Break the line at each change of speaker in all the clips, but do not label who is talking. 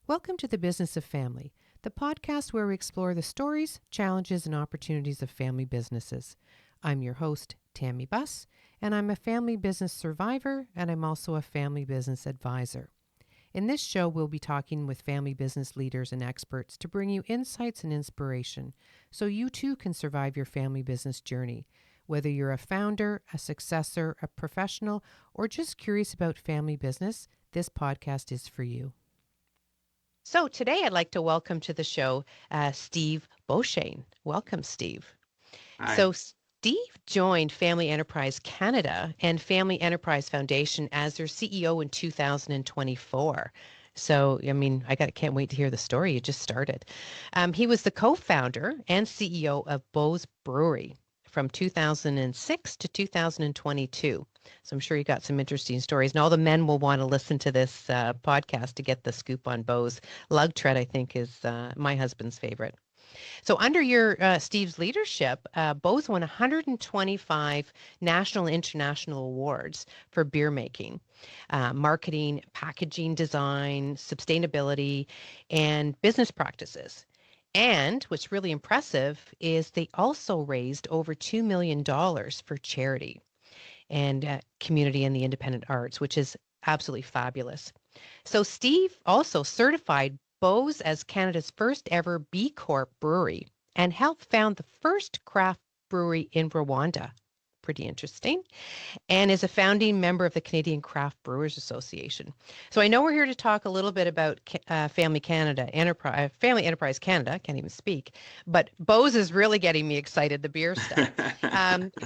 Welcome to the Business of Family, the podcast where we explore the stories, challenges, and opportunities of family businesses. I'm your host, Tammy Buss, and I'm a family business survivor, and I'm also a family business advisor. In this show, we'll be talking with family business leaders and experts to bring you insights and inspiration so you too can survive your family business journey. Whether you're a founder, a successor, a professional, or just curious about family business, this podcast is for you. So today I'd like to welcome to the show Steve Beauchesne. Welcome, Steve.
Hi.
So Steve joined Family Enterprise Canada and Family Enterprise Foundation as their CEO in 2024. So, can't wait to hear the story. You just started. He was the co-founder and CEO of Beau's Brewery from 2006 to 2022. So I'm sure you got some interesting stories. And all the men will want to listen to this podcast to get the scoop on Beau's. Lug Tread, I think, is my husband's favorite. So under your Steve's leadership, Beau's won 125 national and international awards for beer making, marketing, packaging design, sustainability, and business practices. And what's really impressive is they also raised over $2 million for charity and community and the independent arts, which is absolutely fabulous. So Steve also certified Beau's as Canada's first ever B Corp brewery and helped found the first craft brewery in Rwanda. Pretty interesting. And is a founding member of the Canadian Craft Brewers Association. So I know we're here to talk a little bit about Family Enterprise Canada. Can't even speak, but Beau's is really getting me excited. The beer stuff.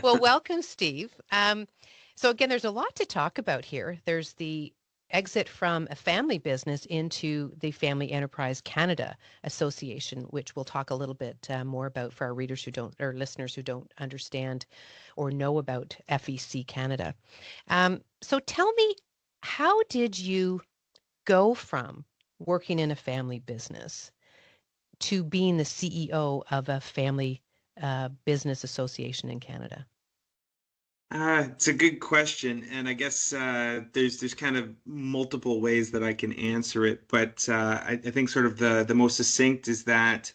Well, welcome, Steve. So again, there's a lot to talk about here. There's the exit from a family business into the Family Enterprise Canada Association, which we'll talk a little bit more about for our readers who don't, or listeners who don't understand or know about FEC Canada. So tell me, how did you go from working in a family business to being the CEO of a family business association in Canada?
It's a good question, and I guess there's kind of multiple ways that I can answer it, but I think sort of the most succinct is that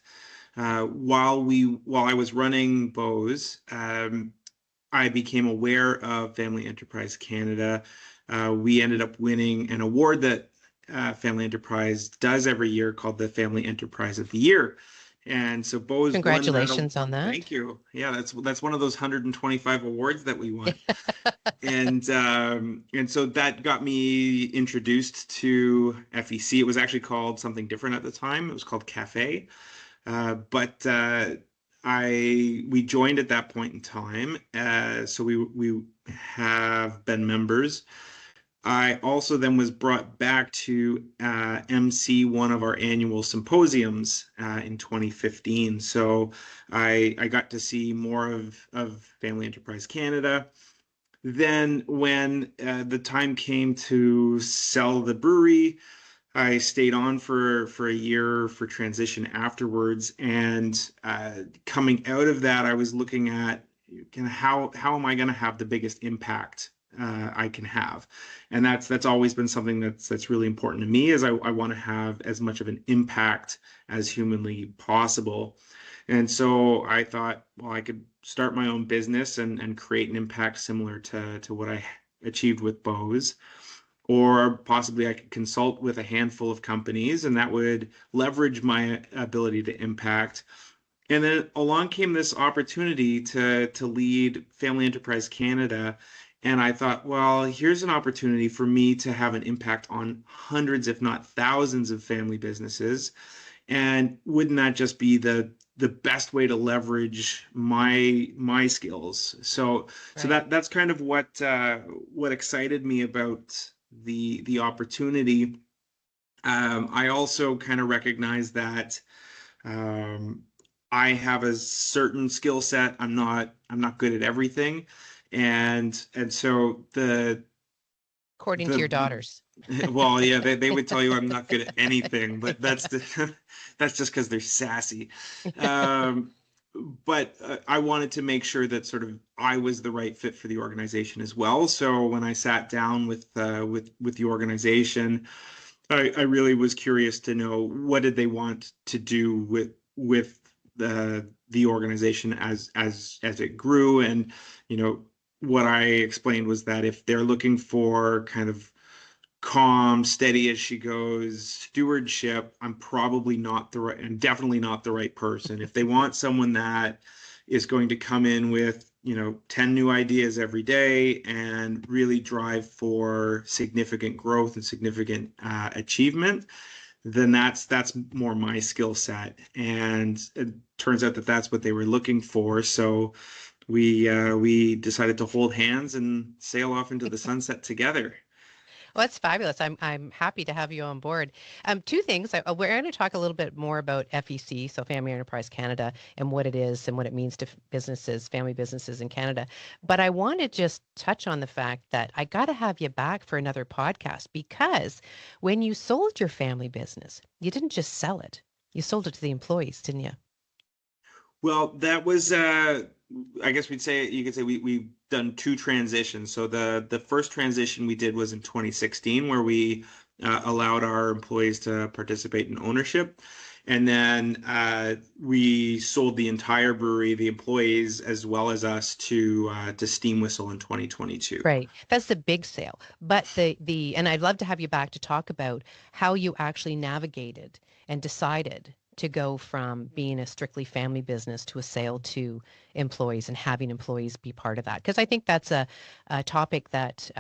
while I was running Beau's, I became aware of Family Enterprise Canada. We ended up winning an award that Family Enterprise does every year called the Family Enterprise of the Year. And so Beau's won that.
Congratulations on that.
Thank you. Yeah, that's one of those 125 awards that we won. And so that got me introduced to FEC. It was actually called something different at the time. It was called Cafe. But we joined at that point in time. So we have been members. I also then was brought back to MC one of our annual symposiums in 2015. So I got to see more of Family Enterprise Canada. Then when the time came to sell the brewery, I stayed on for a year for transition afterwards. And coming out of that, I was looking at kind of how am I going to have the biggest impact I can have, and that's always been something that's really important to me. Is I want to have as much of an impact as humanly possible, and so I thought, well, I could start my own business and create an impact similar to what I achieved with Beau's, or possibly I could consult with a handful of companies, and that would leverage my ability to impact. And then along came this opportunity to lead Family Enterprise Canada. And I thought, well, here's an opportunity for me to have an impact on hundreds, if not thousands, of family businesses. And wouldn't that just be the best way to leverage my skills? So
Right.
that's kind of what excited me about the opportunity. I also kind of recognize that um, I have a certain skill set. I'm not good at everything, and so
According to
the
your daughters.
well, yeah, they would tell you I'm not good at anything, but that's just because they're sassy. Um, but I wanted to make sure that sort of I was the right fit for the organization as well. So when I sat down with the organization, I really was curious to know what did they want to do with the organization as it grew. And you know, what I explained was that if they're looking for kind of calm, steady as she goes stewardship, I'm probably not the right, and definitely not the right person. If they want someone that is going to come in with, 10 new ideas every day and really drive for significant growth and significant achievement, then that's more my skill set. And it turns out that that's what they were looking for. So we decided to hold hands and sail off into the sunset together.
Well, that's fabulous. I'm happy to have you on board. Two things. We're going to talk a little bit more about FEC, so Family Enterprise Canada, and what it is and what it means to businesses, family businesses in Canada. But I want to just touch on the fact that I got to have you back for another podcast because when you sold your family business, you didn't just sell it. You sold it to the employees, didn't you?
Well, that was I guess you could say we've done two transitions. So the first transition we did was in 2016 where we allowed our employees to participate in ownership. And then we sold the entire brewery, the employees as well as us to Steam Whistle in 2022.
Right. That's the big sale. But the and I'd love to have you back to talk about how you actually navigated and decided to go from being a strictly family business to a sale to employees and having employees be part of that. Because I think that's a topic that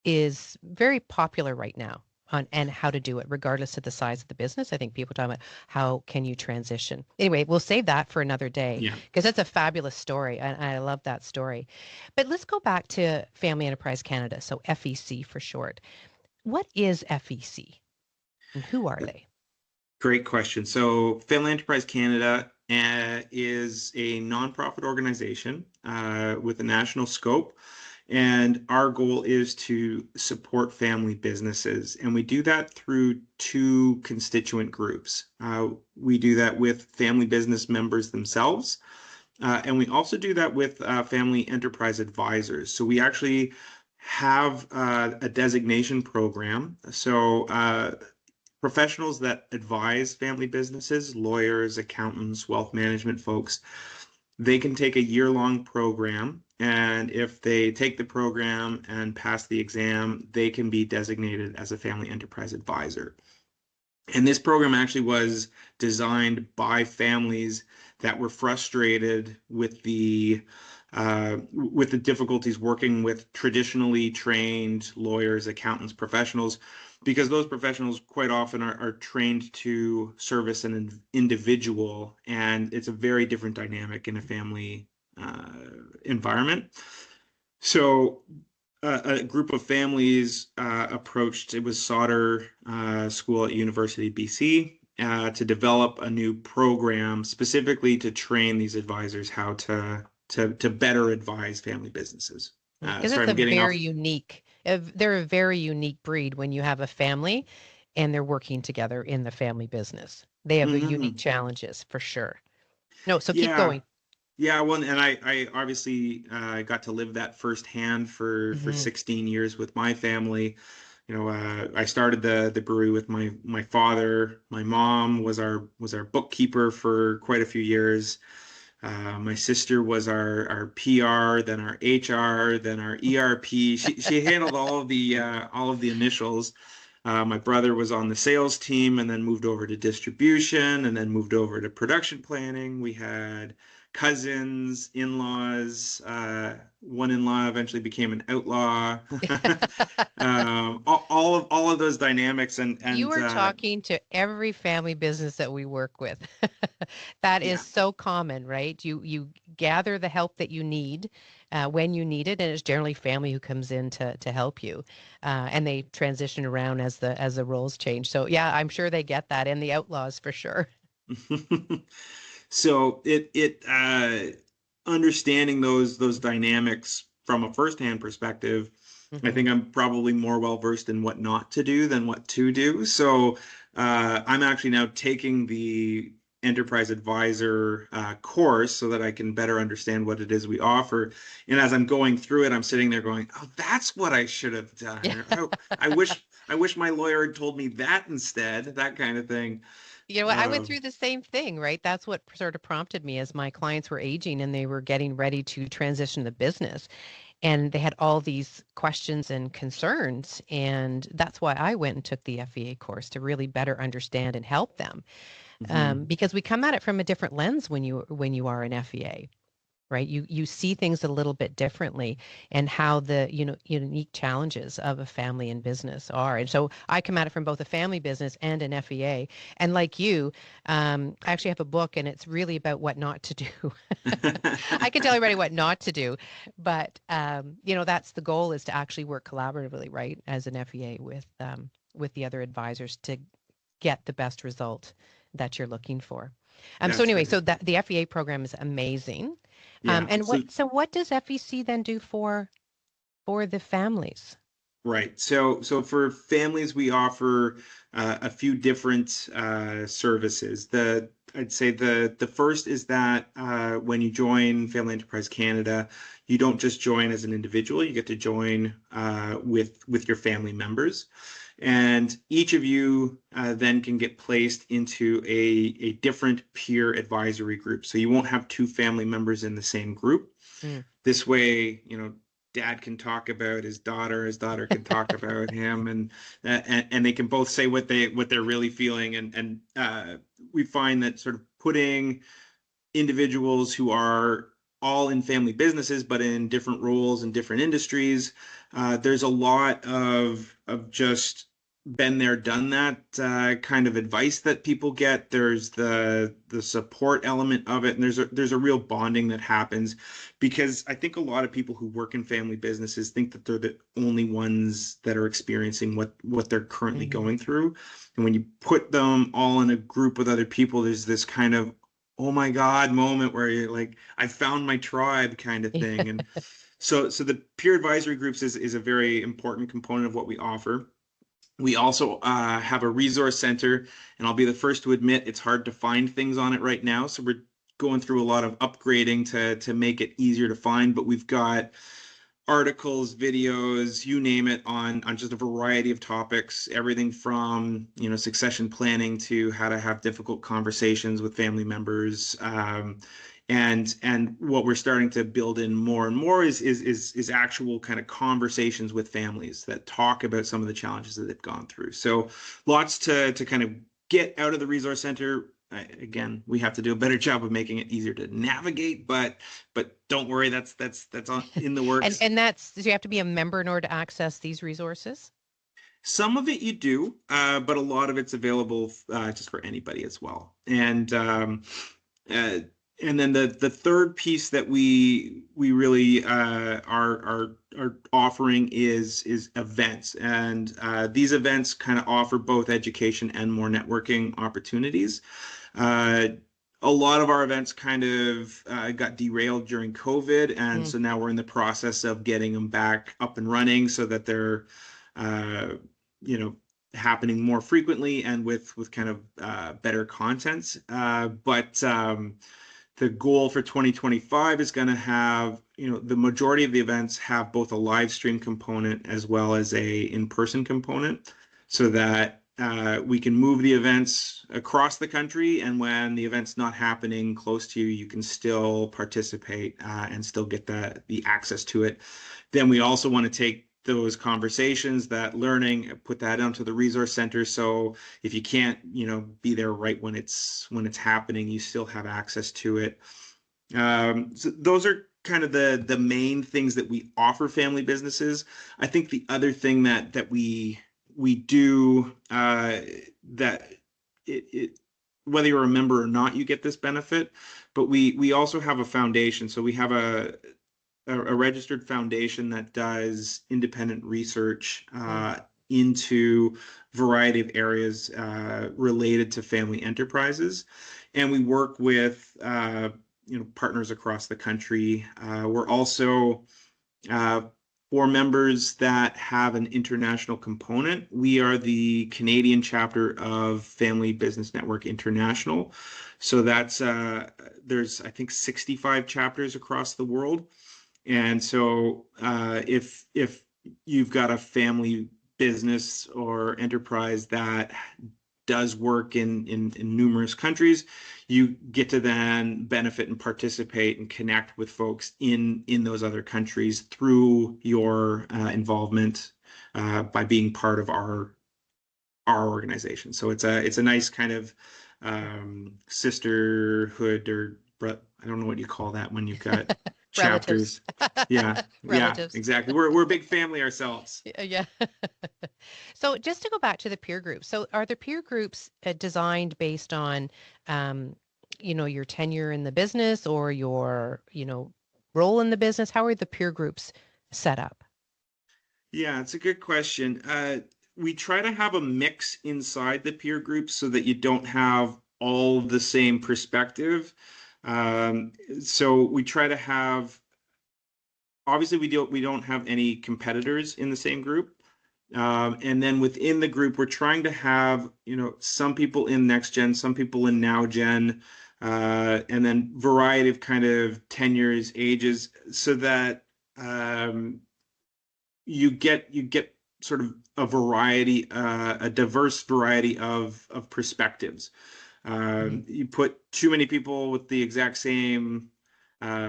is very popular right now on and how to do it, regardless of the size of the business. I think people talk about how can you transition. Anyway, we'll save that for another day
Yeah.
because that's a fabulous story, and I love that story. But let's go back to Family Enterprise Canada, so FEC for short. What is FEC, and who are they?
Great question. So, Family Enterprise Canada is a nonprofit organization with a national scope. And our goal is to support family businesses. And we do that through two constituent groups. We do that with family business members themselves. And we also do that with family enterprise advisors. So we actually have a designation program. So professionals that advise family businesses, lawyers, accountants, wealth management folks, they can take a year-long program. And if they take the program and pass the exam, they can be designated as a family enterprise advisor. And this program actually was designed by families that were frustrated with the difficulties working with traditionally trained lawyers, accountants, professionals, because those professionals quite often are trained to service an individual, and it's a very different dynamic in a family environment. So a group of families approached, it was Sauder School at University of BC, to develop a new program specifically to train these advisors how to better advise family businesses.
Because
Sorry,
it's a
I'm getting
very
off.
unique, they're a very unique breed when you have a family and they're working together in the family business. They have unique
Mhm.
challenges for sure. No, so keep
Yeah,
going.
yeah. Well, and I obviously got to live that firsthand for
Hmm.
16 years with my family. I started the brewery with my father. My mom was our bookkeeper for quite a few years. My sister was our PR, then our HR, then our ERP. She handled all of the initials. My brother was on the sales team and then moved over to distribution and then moved over to production planning. We had cousins, in-laws. One in-law eventually became an outlaw. All of those dynamics
You
and
are talking to every family business that we work with. That is
yeah.
so common, right? You gather the help that you need when you need it, and it's generally family who comes in to help you, and they transition around as the roles change. So yeah, I'm sure they get that, and the outlaws for sure.
So it understanding those dynamics from a firsthand perspective, I
Hmm.
think I'm probably more well versed in what not to do than what to do. So I'm actually now taking the enterprise advisor course so that I can better understand what it is we offer. And as I'm going through it, I'm sitting there going, "Oh, that's what I should have done."
Yeah.
Or, "Oh, I wish." I wish my lawyer had told me that instead, that kind of thing.
You know what? I went
Um,
through the same thing, right? That's what sort of prompted me as my clients were aging and they were getting ready to transition the business. And they had all these questions and concerns. And that's why I went and took the FEA course to really better understand and help them.
mhm.
Because we come at it from a different lens when you are an FEA, right? You see things a little bit differently and how the unique challenges of a family and business are. And so I come at it from both a family business and an FEA. And like you, I actually have a book and it's really about what not to do. I can tell everybody what not to do, but that's the goal is to actually work collaboratively, right, as an FEA with the other advisors to get the best result that you're looking for. So
That's
anyway,
right.
so the FEA program is amazing.
Yeah.
And
So
what does FEC then do for the families?
right. So for families, we offer a few different services. I'd say the first is that when you join Family Enterprise Canada, you don't just join as an individual. You get to join with your family members, and each of you then can get placed into a different peer advisory group. So you won't have two family members in the same group.
Mm.
This way, dad can talk about his daughter can talk about him, and they can both say what they're really feeling, and we find that sort of putting individuals who are all in family businesses but in different roles and different industries, there's a lot of just been there, done that kind of advice that people get. There's the support element of it, and there's a real bonding that happens, because I think a lot of people who work in family businesses think that they're the only ones that are experiencing what they're currently
Hmm.
going through. And when you put them all in a group with other people, there's this kind of oh my God moment where you're like, I found my tribe kind of thing. And so the peer advisory groups is a very important component of what we offer. We also have a resource center, and I'll be the first to admit it's hard to find things on it right now. So we're going through a lot of upgrading to make it easier to find. But we've got articles, videos, you name it, on just a variety of topics, everything from succession planning to how to have difficult conversations with family members. And what we're starting to build in more and more is actual kind of conversations with families that talk about some of the challenges that they've gone through. So lots to kind of get out of the resource center. Again, we have to do a better job of making it easier to navigate, but don't worry, that's in the
And
works.
and that's do you have to be a member in order to access these resources?
Some of it you do, but a lot of it's available just for anybody as well. Uh, and then the third piece that we really are offering is events, and these events kind of offer both education and more networking opportunities. Uh, a lot of our events kind of got derailed during COVID, and
Mm.
so now we're in the process of getting them back up and running so that they're uh, you know happening more frequently and with kind of better content. But the goal for 2025 is going to have, the majority of the events have both a live stream component as well as a in-person component, so that we can move the events across the country, and when the event's not happening close to you, you can still participate and still get the access to it. Then we also want to take those conversations, that learning, put that onto the resource center. So if you can't, be there right when it's happening, you still have access to it. So those are kind of the main things that we offer family businesses. I think the other thing that we do that it whether you're a member or not, you get this benefit. But we also have a foundation. So we have a registered foundation that does independent research
Mm.
into a variety of areas related to family enterprises, and we work with partners across the country. We're also uh, for members that have an international component. We are the Canadian chapter of Family Business Network International. So that's there's I think 65 chapters across the world, and so if you've got a family business or enterprise that does work in numerous countries, you get to then benefit and participate and connect with folks in those other countries through your involvement by being part of our organization. So it's a nice kind of sisterhood, or I don't know what you call that when you've got
Relatives.
chapters. Yeah, yeah,
Relatives.
exactly. We're a big family ourselves.
Yeah. So just to go back to the peer groups. So are the peer groups designed based on, um, your tenure in the business or your, role in the business? How are the peer groups set up?
Yeah, it's a good question. We try to have a mix inside the peer groups so that you don't have all the same perspective. So we try to have, obviously we don't have any competitors in the same group. And then within the group, we're trying to have, some people in next gen, some people in now gen, and then variety of kind of tenures, ages, so that you get sort of a variety, a diverse variety of perspectives.
Mhm.
You put too many people with the exact same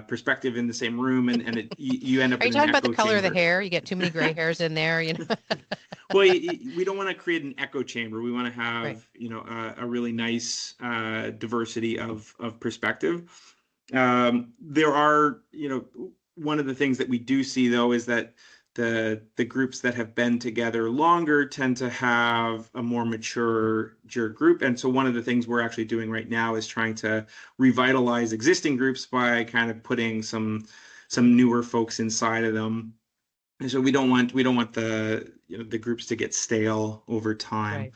perspective in the same room, and you end up
Are you
in an
talking about the
echo
color of the
chamber.
hair? You get too many gray hairs in there,
Well, we don't want to create an echo chamber. We want to
Right.
have, a really nice diversity of perspective. There are, one of the things that we do see though is that the groups that have been together longer tend to have a more mature group. And so one of the things we're actually doing right now is trying to revitalize existing groups by kind of putting some newer folks inside of them. And so we don't want the groups to get stale over time.
Right.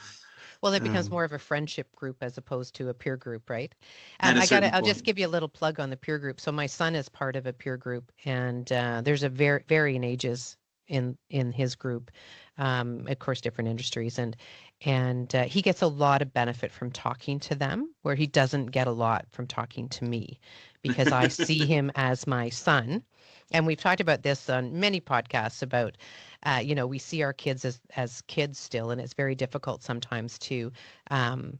Well, it becomes
Um,
more of a friendship group as opposed to a peer group, right?
at a certain
I'll just
point.
give you a little plug on the peer group. So my son is part of a peer group, and there's a varying ages in his group, of course, different industries, and he gets a lot of benefit from talking to them, where he doesn't get a lot from talking to me, because I see him as my son. And we've talked about this on many podcasts about we see our kids as kids still, and it's very difficult sometimes to um,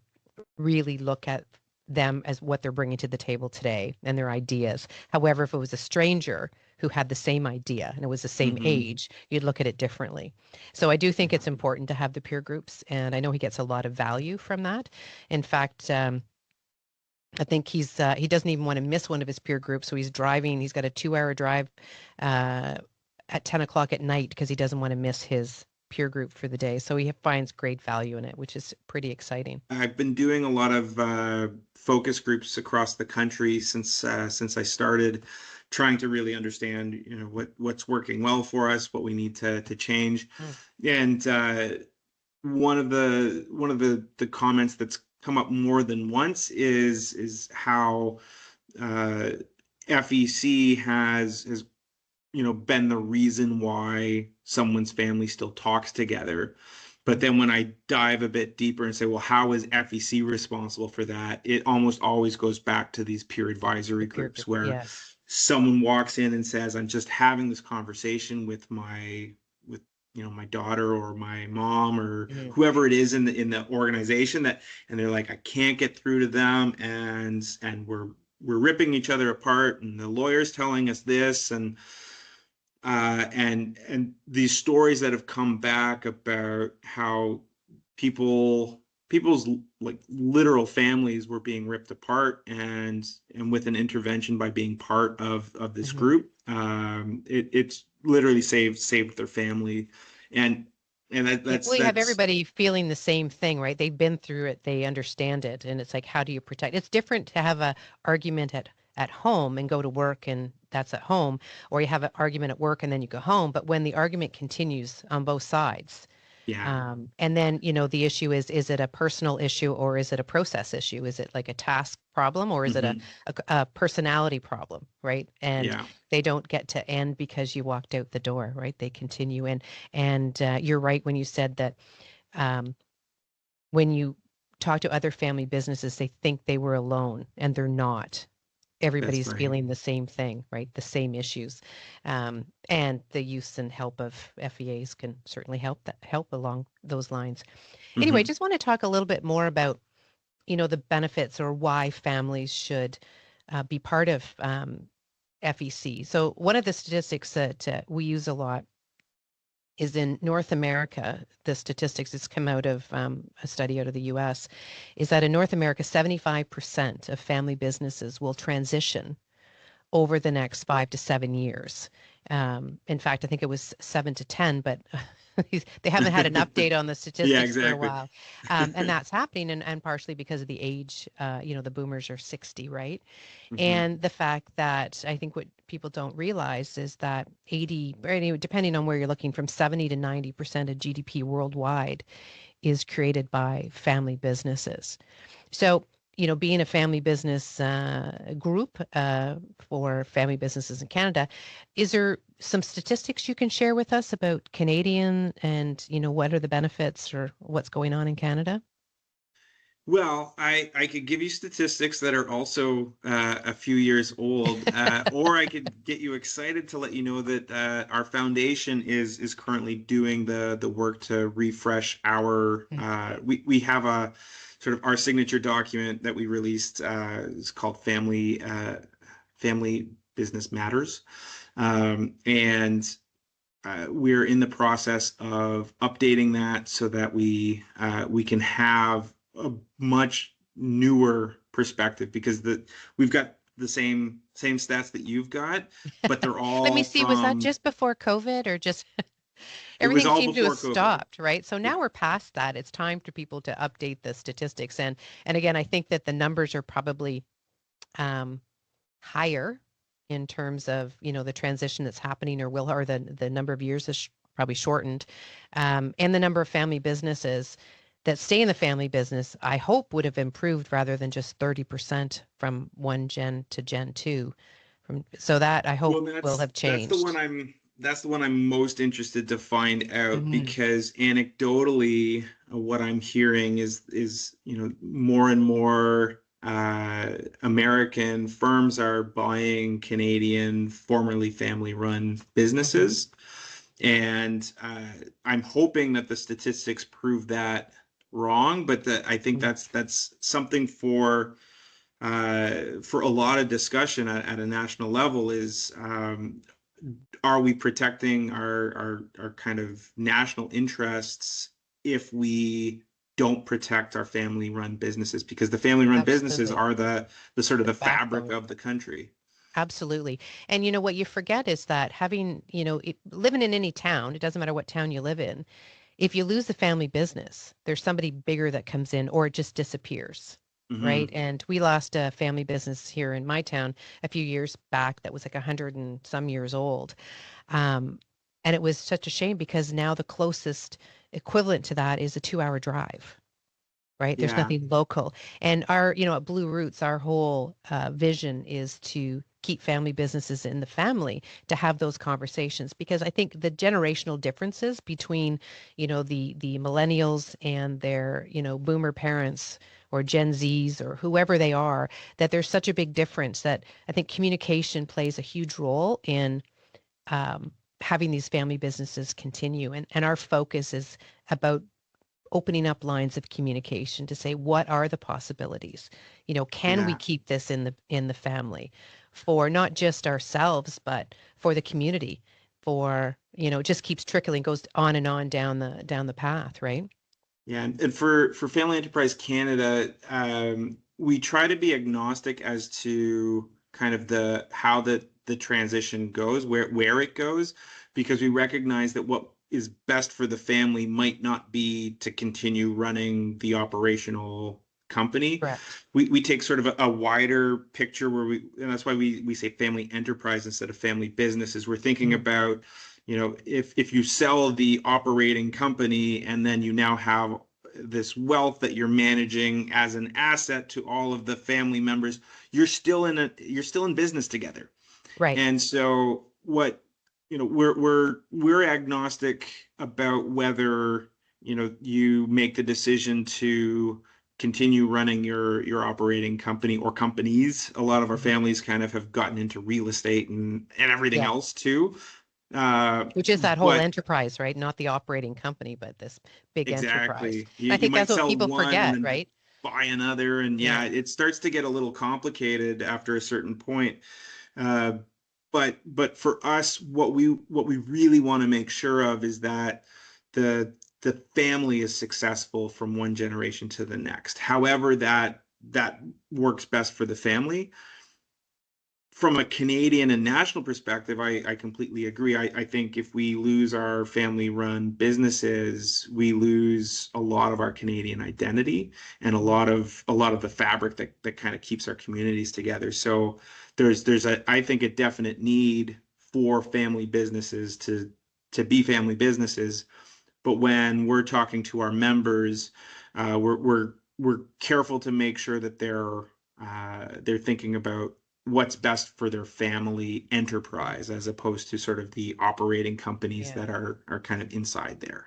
really look at them as what they're bringing to the table today and their ideas. However, if it was a stranger who had the same idea and it was the same
Hmm.
age, you'd look at it differently. So I do think it's important to have the peer groups, and I know he gets a lot of value from that. In fact, I think he doesn't even want to miss one of his peer groups, so he's driving. He's got a 2-hour drive uh, at 10 o'clock at night because he doesn't want to miss his peer group for the day. So he finds great value in it, which is pretty exciting.
I've been doing a lot of focus groups across the country since I started, trying to really understand, what's working well for us, what we need to change.
Mm.
And one of the comments that's come up more than once is how uh, FEC has been the reason why someone's family still talks together. But
Mm.
then when I dive a bit deeper and say, well, how is FEC responsible for that? It almost always goes back to these peer
The
advisory
peer
groups
group,
where
yes.
someone walks in and says, I'm just having this conversation with my daughter or my mom or
Mhm.
whoever it is in the organization, and they're like, I can't get through to them, and we're ripping each other apart, and the lawyer's telling us this, and these stories that have come back about how people's like literal families were being ripped apart, and with an intervention by being part of this
Mhm.
group, it's literally saved their family, and and that,
Yeah,
that's
well, you have
that's
everybody feeling the same thing, right? They've been through it, they understand it, and it's like, how do you protect? It's different to have a argument at home and go to work, and that's at home, or you have an argument at work and then you go home. But when the argument continues on both sides,
yeah.
and then, the issue is it a personal issue or is it a process issue? Is it like a task problem or is it a,
Hmm.
a personality problem, right? And
Yeah.
they don't get to end because you walked out the door, right? They continue in. And you're right when you said that um, when you talk to other family businesses, they think they were alone and they're not.
That's
everybody's
right.
feeling the same thing, right? The same issues. And the use and help of FEAs can certainly help along those lines. Anyway, I
Hmm.
just want to talk a little bit more about, the benefits or why families should be part of FEC. So one of the statistics that we use a lot is in North America. The statistics that's come out of a study out of the US is that in North America, 75% of family businesses will transition over the next 5 to 7 years. In fact, I think it was 7 to 10, but they haven't had an update on the
Yeah,
statistics for a
exactly.
while. And that's happening, and partially because of the age. The boomers are 60, right?
Hmm.
And the fact that I think what people don't realize is that 80, or anyway, depending on where you're looking, from 70 to 90% of GDP worldwide is created by family businesses. So, being a family business group for family businesses in Canada, is there some statistics you can share with us about Canadian and, what are the benefits or what's going on in Canada?
Well, I could give you statistics that are also a few years old, or I could get you excited to let you know that our foundation is currently doing the work to refresh our.
Mm.
We have a sort of our signature document that we released. It's called Family Business Matters, and we're in the process of updating that so that we can have a much newer perspective, because we've got the same stats that you've got, but they're
Let me
all
see, was that
from.
just before COVID or just
It was
everything
all
seemed to have
before COVID.
stopped, right? So now
Yeah.
we're past that. It's time for people to update the statistics. And again, I think that the numbers are probably um, higher in terms of, the transition that's happening or will, or the number of years is probably shortened. And the number of family businesses that stay in the family business, I hope would have improved rather than just 30% from one gen to gen two. So that I hope
Well,
will have changed.
that's the one I'm most interested to find out,
Hmm.
because anecdotally, what I'm hearing is more and more American firms are buying Canadian formerly family-run
Hmm.
businesses, and I'm hoping that the statistics prove that wrong. But I think that's something for a lot of discussion at a national level, is are we protecting our kind of national interests if we don't protect our family run businesses, because the family run businesses
Absolutely.
are the sort of
The
the fabric
backbone.
of the country.
Absolutely. And what you forget is that having, living in any town, it doesn't matter what town you live in, if you lose the family business, there's somebody bigger that comes in or it just disappears. Right.
Hmm.
And we lost a family business here in my town a few years back that was like 100 and some years old. Um, and it was such a shame because now the closest equivalent to that is a 2 hour drive, right? There's
Yeah.
nothing local. And our, at Blue Roots, our whole vision is to keep family businesses in the family, to have those conversations, because I think the generational differences between, the millennials and their, boomer parents or Gen Zs or whoever they are, that there's such a big difference that I think communication plays a huge role in um, having these family businesses continue. And our focus is about opening up lines of communication to say what are the possibilities, can we
Yeah.
keep this in the family for not just ourselves but for the community, for it just keeps trickling, goes on and on down the path, right?
Yeah, and for Family Enterprise Canada, we try to be agnostic as to kind of the how the transition goes, where it goes, because we recognize that what is best for the family might not be to continue running the operational company.
Correct.
We take sort of a wider picture where and that's why we say family enterprise instead of family businesses. We're thinking
Mm.
about, if you sell the operating company and then you now have this wealth that you're managing as an asset to all of the family members, you're still in business together.
Right.
And so what, we're agnostic about whether, you make the decision to continue running your operating company or companies. A lot of our
Mhm.
families kind of have gotten into real estate and everything
Yeah.
else too. Uh,
Which is that whole
but
enterprise, right? Not the operating company, but this big enterprise.
exactly,
And I
you
think
might
that's what
sell
people
one and
forget,
then
right?
buy another, and yeah,
Yeah.
it starts to get a little complicated after a certain point. Uh, but for us, what we really want to make sure of is that the the family is successful from one generation to the next. However, that works best for the family. From a Canadian and national perspective, I completely agree. I think if we lose our family-run businesses, we lose a lot of our Canadian identity and a
Mhm.
lot of the fabric that kind of keeps our communities together. So there's a I think a definite need for family businesses to be family businesses. But when we're talking to our members, we're careful to make sure that they're thinking about what's best for their family enterprise as opposed to sort of the operating companies
Yeah.
that are kind of inside there.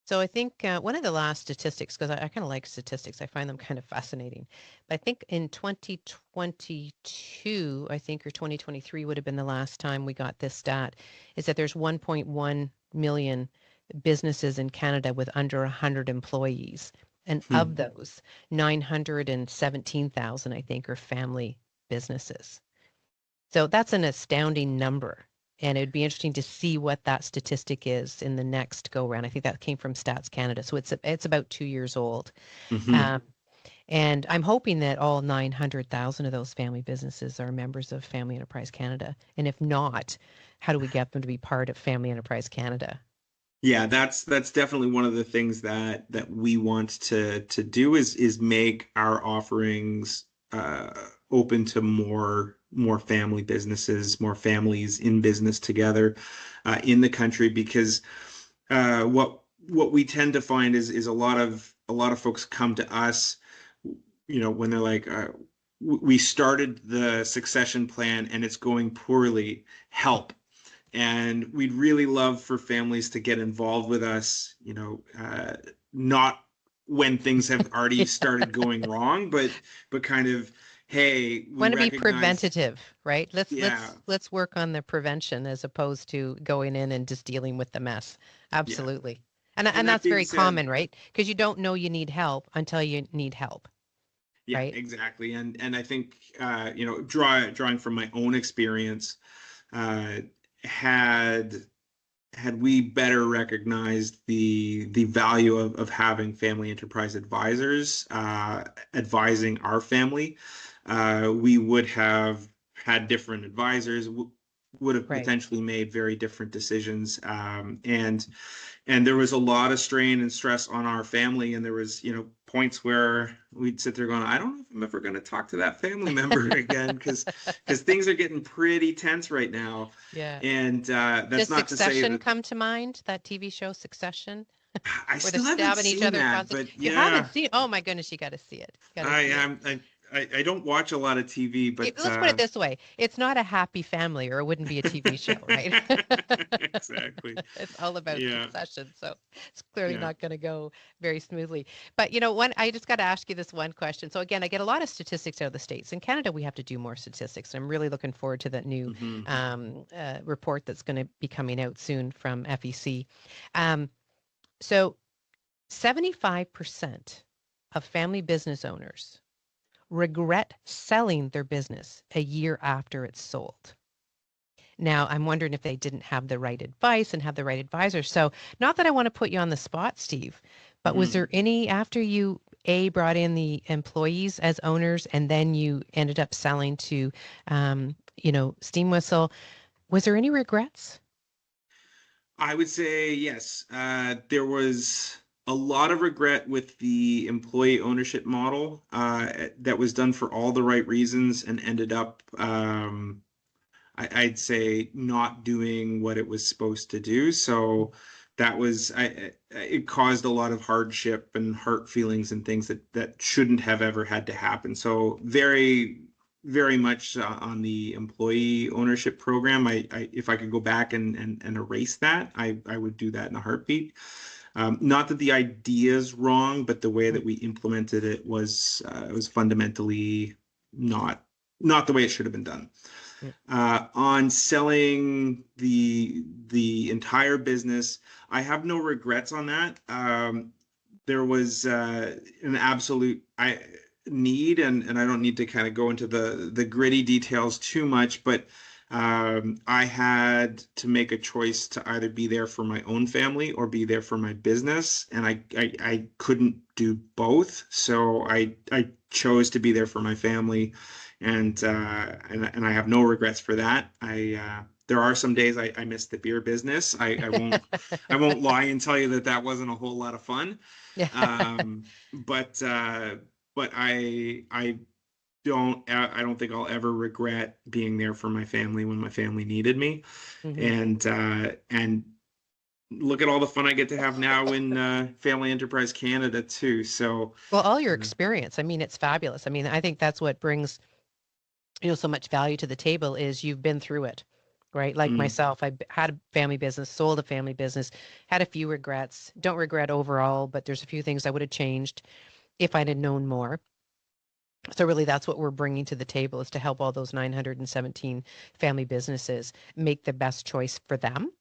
So I think one of the last statistics, because I kind of like statistics, I find them kind of fascinating. But I think in 2022, I think, or 2023 would have been the last time we got this stat, is that there's 1.1 million businesses in Canada with under 100 employees. And
Hmm.
of those, 917,000, I think, are family businesses. So that's an astounding number. And it would be interesting to see what that statistic is in the next go round. I think that came from Stats Canada. So it's about 2 years old.
Hmm.
Um, and I'm hoping that all 900,000 of those family businesses are members of Family Enterprise Canada. And if not, how do we get them to be part of Family Enterprise Canada?
Yeah, that's definitely one of the things that we want to do is make our offerings open to more family businesses, more families in business together in the country because what we tend to find is a lot of folks come to us, when they're like, we started the succession plan and it's going poorly. Help. And we'd really love for families to get involved with us, not when things have already started going wrong, but kind of, hey, we
Want to be
recognize,
preventative, right? Let's
yeah,
let's let's work on the prevention as opposed to going in and just dealing with the mess.
yeah.
Absolutely. And
And
and
that
that's
being
very
said,
common, right? Because you don't know you need help until you need help,
yeah,
right?
exactly. And I think, drawing from my own experience, uh, had had we better recognized the value of having family enterprise advisors advising our family, we would have had different advisors, would have
Right.
potentially made very different decisions, and there was a lot of strain and stress on our family, and there was points where we'd sit there going, I don't know if I'm ever going to talk to that family member again because things are getting pretty tense right now.
Yeah.
And that's
Does
not to say
Succession
that
come to mind? That TV show Succession,
I
where they're
still haven't
stabbing each
seen
other
that,
constantly.
but
If you haven't
yeah,
seen, oh my goodness, you got to see it. You got to
I
see it.
am. I don't watch a lot of TV, but
Let's put it this way: it's not a happy family, or it wouldn't be a TV show, right?
exactly.
It's all about
Yeah,
succession, so it's clearly
yeah.
not going to go very smoothly. But one, I just got to ask you this one question. So again, I get a lot of statistics out of the states. In Canada, we have to do more statistics. I'm really looking forward to that new
Hmm.
report that's going to be coming out soon from FEC. Um, so 75% of family business owners regret selling their business a year after it's sold. Now, I'm wondering if they didn't have the right advice and have the right advisor. So, not that I want to put you on the spot, Steve, but was
Hmm.
there any after you brought in the employees as owners and then you ended up selling to, Steam Whistle? Was there any regrets?
I would say yes. There was a lot of regret with the employee ownership model that was done for all the right reasons and ended up, I'd say, not doing what it was supposed to do. So it caused a lot of hardship and hurt feelings and things that shouldn't have ever had to happen. So very, very much on the employee ownership program. If I could go back and erase that, I would do that in a heartbeat. Not that the idea is wrong, but the way that we implemented it was fundamentally not the way it should have been done.
Mm,
On selling the entire business, I have no regrets on that. There was an absolute need, and I don't need to kind of go into the gritty details too much, but I had to make a choice to either be there for my own family or be there for my business, and I couldn't do both, so I chose to be there for my family, and I have no regrets for that. I there are some days I miss the beer business. I won't lie and tell you that that wasn't a whole lot of fun.
yeah.
Um, but I don't think I'll ever regret being there for my family when my family needed me.
hmm
And look at all the fun I get to have now in Family Enterprise Canada too. So
Well, all your
uh,
experience, I mean, it's fabulous. I mean, I think that's what brings, so much value to the table is you've been through it, right? Like
mm,
myself, had a family business, sold a family business, had a few regrets. Don't regret overall, but there's a few things I would have changed if I'd have known more. So really that's what we're bringing to the table is to help all those 917 family businesses make the best choice for them.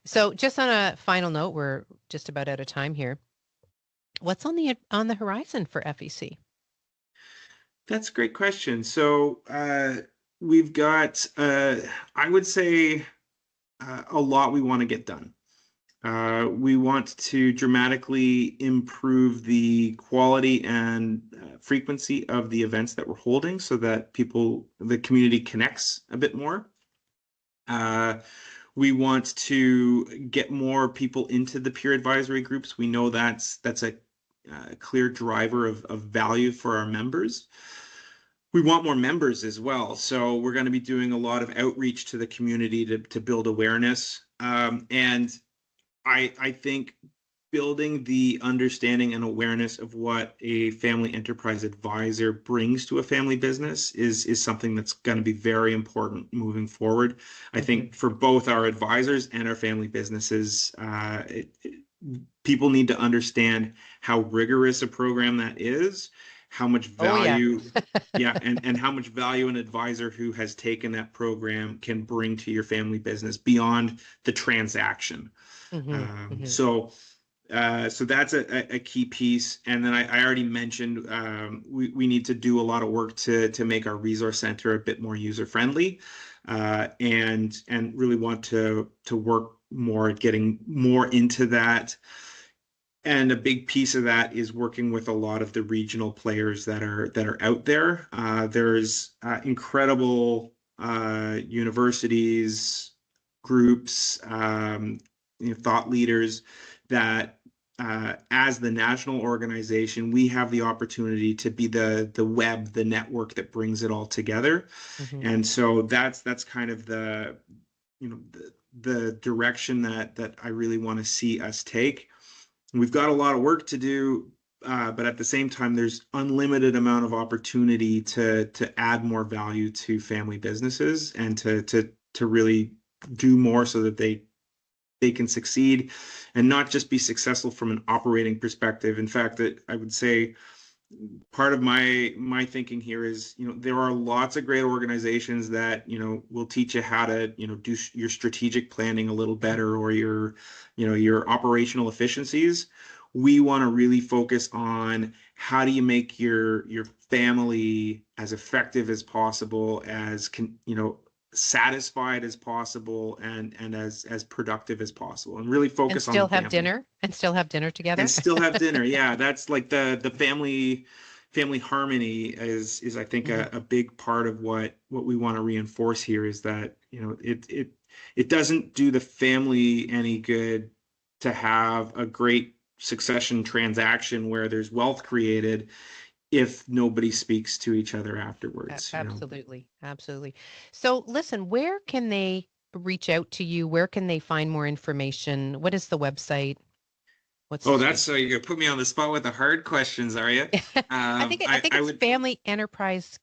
So just on a final note, we're just about out of time here. What's on the horizon for FEC?
that's a great question. So we've got I would say a lot we want to get done. We want to dramatically improve the quality and frequency of the events that we're holding so that the community connects a bit more. Uh, we want to get more people into the peer advisory groups. We know that's a clear driver of value for our members. We want more members as well. So we're going to be doing a lot of outreach to the community to build awareness. And I think building the understanding and awareness of what a family enterprise advisor brings to a family business is something that's going to be very important moving forward. I
hmm
think for both our advisors and our family businesses, people need to understand how rigorous a program that is, how much
Oh yeah.
value, yeah, and how much value an advisor who has taken that program can bring to your family business beyond the transaction.
hmm hmm
So that's a key piece. And then I already mentioned we need to do a lot of work to make our resource center a bit more user friendly, and really want to work more at getting more into that. And a big piece of that is working with a lot of the regional players that are out there. There's incredible universities, groups, thought leaders that, as the national organization, we have the opportunity to be the web, the network that brings it all together.
hmm
And so that's kind of the direction that I really want to see us take. We've got a lot of work to do, but at the same time, there's unlimited amount of opportunity to add more value to family businesses and to really do more so that they can succeed and not just be successful from an operating perspective. In fact, that I would say part of my thinking here is, there are lots of great organizations that, will teach you how to, do your strategic planning a little better, or your operational efficiencies. We want to really focus on how do you make your family as effective as possible, satisfied as possible, and as productive as possible, and really
And
focus on the
still have
family
dinner and still have dinner
and
together.
still have dinner. Yeah, that's like the family harmony is I think
hmm
a big part of what we want to reinforce here, is that, it doesn't do the family any good to have a great succession transaction where there's wealth created if nobody speaks to each other afterwards.
Absolutely. Absolutely. So listen, where can they reach out to you? Where can they find more information? What is the website? What's the
Oh,
street?
that's you put me on the spot with the hard questions, are you?
I think
I
it's
would
Family Enterprise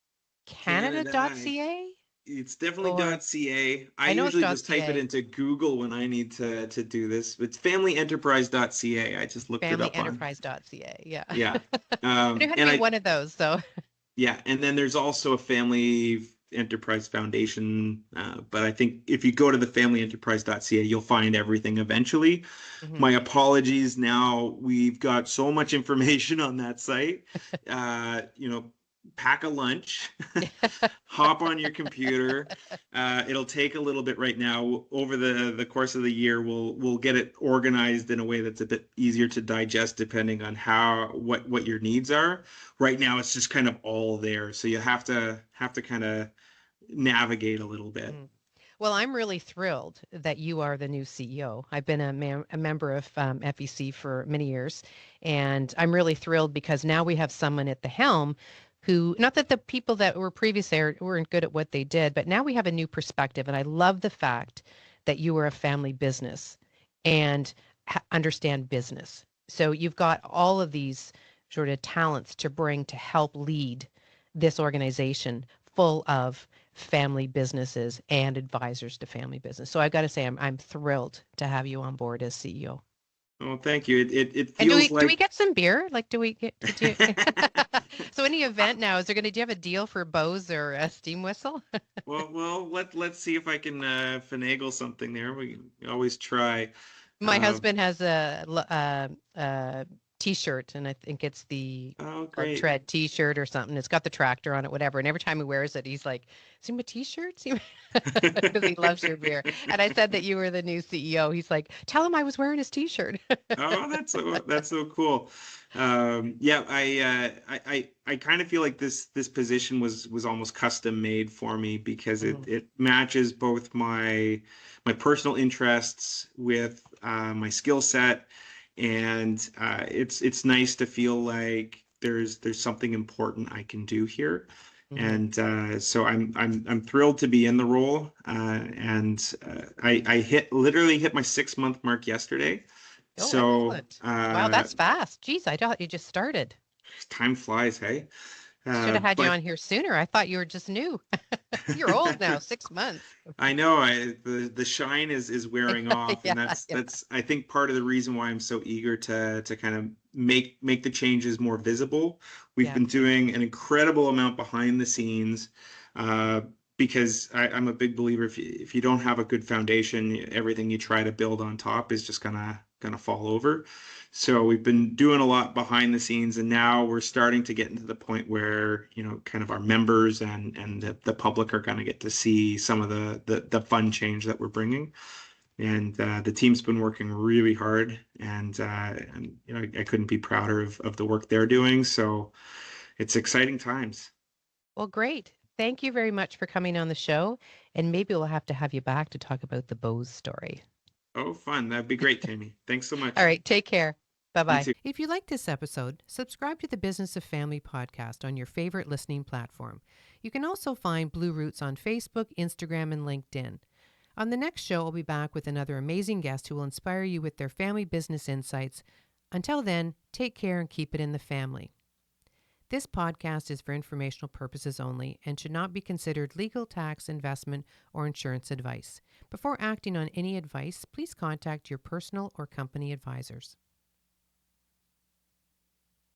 Canada.
Canada.ca.
It's definitely
Or
.ca. I
I know it's
usually just type it
.ca,
into Google when I need to do this. It's familyenterprise.ca. I just looked it up on.
familyenterprise.ca. Yeah.
Yeah.
I knew how to
And
be
I
one of those. So,
Yeah, and then there's also a Family Enterprise Foundation. But I think if you go to the familyenterprise.ca, you'll find everything eventually.
mhm.
My apologies. Now we've got so much information on that site. Pack a lunch, hop on your computer. It'll take a little bit right now. Over the course of the year, we'll get it organized in a way that's a bit easier to digest, depending on how what your needs are. Right now, it's just kind of all there, so you have to kind of navigate a little bit.
Mm. Well, I'm really thrilled that you are the new CEO. I've been a member of FEC for many years, and I'm really thrilled because now we have someone at the helm who, not that the people that were previous there weren't good at what they did, but now we have a new perspective. And I love the fact that you are a family business and understand business. So you've got all of these sort of talents to bring to help lead this organization full of family businesses and advisors to family business. So I've got to say, I'm thrilled to have you on board as CEO.
Oh, thank you. It
And do we
feels
do we
like.
get some beer? Like, do we get do you, so any event now? Is there going to do you have a deal for Bose or a steam whistle?
Well, let's see if I can finagle something there. We always try.
My
Uh,
husband has a T-shirt, and I think it's the
oh,
Club
great.
Tread T-shirt or something. It's got the tractor on it, whatever. And every time he wears it, he's like, "See my T-shirt?" Because he loves your beer. And I said that you were the new CEO. He's like, "Tell him I was wearing his T-shirt."
Oh, that's so cool. Yeah, I kind of feel like this position was almost custom made for me because it
Mhm,
it matches both my personal interests with my skill set, and it's nice to feel like there's something important I can do here.
mhm.
And so I'm thrilled to be in the role. And I literally hit my 6 month mark yesterday.
Oh,
So
excellent! Wow, that's fast. Geez, I thought you just started.
time flies, hey?
Should have had you
But
on here sooner. I thought you were just new. You're old now, 6 months.
I know the shine is wearing off, and
Yeah,
that's
yeah,
that's I think part of the reason why I'm so eager to kind of make the changes more visible. We've
yeah.
been doing an incredible amount behind the scenes, uh, because I'm a big believer if you don't have a good foundation, everything you try to build on top is just gonna fall over. So we've been doing a lot behind the scenes, and now we're starting to get into the point where, kind of our members and the public are going to get to see some of the fun change that we're bringing. And the team's been working really hard, and I couldn't be prouder of the work they're doing. So it's exciting times.
Well, great. Thank you very much for coming on the show. And maybe we'll have to have you back to talk about the Bose story.
Oh, fun. That'd be great, Tammy. Thanks so
All
much.
right. Take care. Bye
You
bye.
too.
If you like this episode, subscribe to the Business of Family podcast on your favorite listening platform. You can also find Blue Roots on Facebook, Instagram, and LinkedIn. On the next show, I'll be back with another amazing guest who will inspire you with their family business insights. Until then, take care and keep it in the family. This podcast is for informational purposes only and should not be considered legal, tax, investment, or insurance advice. Before acting on any advice, please contact your personal or company advisors.